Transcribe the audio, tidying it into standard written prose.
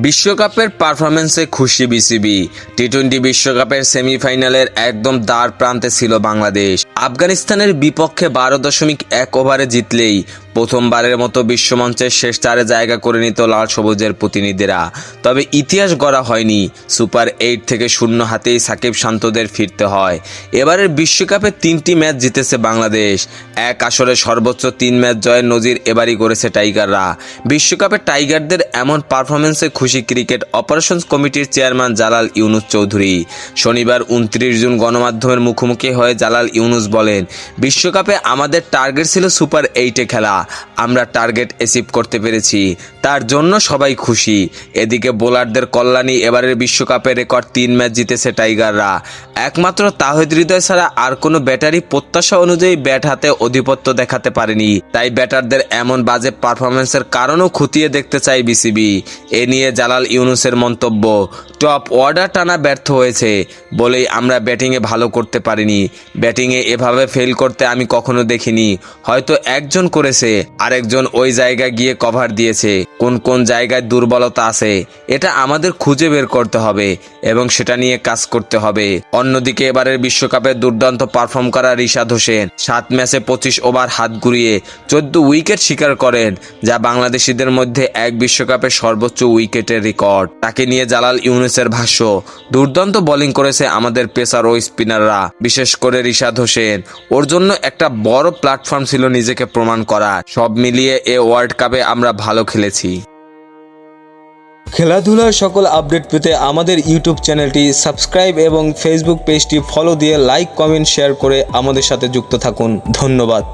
বিশ্বকাপের পারফরম্যান্সে খুশি বিসিবি। টি-20 বিশ্বকাপের সেমিফাইনালের একদম দ্বার প্রান্তে ছিল বাংলাদেশ। আফগানিস্তানের বিপক্ষে 12.1 ওভারে জিতলেই প্রথমবারের মতো বিশ্বমঞ্চের শেষ চারে জায়গা করে নিত লাল সবুজের প্রতিনিধিরা। তবে ইতিহাস গড়া হয়নি। সুপার 8 থেকে শূন্য হাতেই সাকিব শান্তদের ফিরতে হয়। এবারের বিশ্বকাপে 3টি ম্যাচ জিতেছে বাংলাদেশ। এক আসরে সর্বোচ্চ 3 ম্যাচ জয়ের নজির এবারই করেছে টাইগাররা। বিশ্বকাপে টাইগারদের এমন পারফরম্যান্সে খুশি ক্রিকেট অপারেশনস কমিটির চেয়ারম্যান জালাল ইউনুস চৌধুরী। শনিবার 29 জুন গণমাধ্যমের মুখোমুখি হয়ে জালাল ইউনুস বলেন, বিশ্বকাপে আমাদের টার্গেট ছিল সুপার 8-এ খেলা। আমরা টার্গেট অ্যাচিভ করতে পেরেছি, তার জন্য সবাই খুশি। এদিকে বোলারদের কল্যাণী এবারের বিশ্বকাপে রেকর্ড 3 ম্যাচ জিতেছে টাইগাররা। একমাত্র তাহিদ হৃদয় ছাড়া আর কোনো ব্যাটারি প্রত্যাশা অনুযায়ী ব্যাট হাতে আধিপত্য দেখাতে পারেনি। তাই ব্যাটারদের এমন বাজে পারফরম্যান্সের কারণও খতিয়ে দেখতে চাই বিসিবি। এ নিয়ে জালাল ইউনুসের মন্তব্য, টপ অর্ডার টানা ব্যর্থ হয়েছে বলেই আমরা ব্যাটিংয়ে ভালো করতে পারিনি। ব্যাটিংয়ে এভাবে ফেল করতে আমি কখনো দেখিনি। হয়তো একজন করেছে, আরেকজন ওই জায়গায় গিয়ে কভার দিয়েছে। কোন কোন জায়গায় দুর্বলতা আছে এটা আমাদের খুঁজে বের করতে হবে এবং সেটা নিয়ে কাজ করতে হবে। অন্যদিকে এবারের বিশ্বকাপে দুর্দান্ত পারফর্ম করা রিশাদ হোসেন 7 ম্যাচে 25 ওভার হাত ঘুরিয়ে 14 উইকেট শিকার করেন, যা বাংলাদেশিদের মধ্যে এক বিশ্বকাপে সর্বোচ্চ উইকেটের রেকর্ড। তাকে নিয়ে জালাল ইউনুসের ভাষ্য, দুর্দান্ত বোলিং করেছে আমাদের পেসার ও স্পিনাররা, বিশেষ করে রিশাদ হোসেন। ওর জন্য একটা বড় প্ল্যাটফর্ম ছিল নিজেকে প্রমাণ করা। সব মিলিয়ে এ ওয়ার্ল্ড কাপে আমরা ভালো খেলেছি। খেলাধুলার সকল আপডেট পেতে আমাদের ইউটিউব চ্যানেলটি সাবস্ক্রাইব এবং ফেসবুক পেজটি ফলো দিয়ে লাইক, কমেন্ট, শেয়ার করে আমাদের সাথে যুক্ত থাকুন। ধন্যবাদ।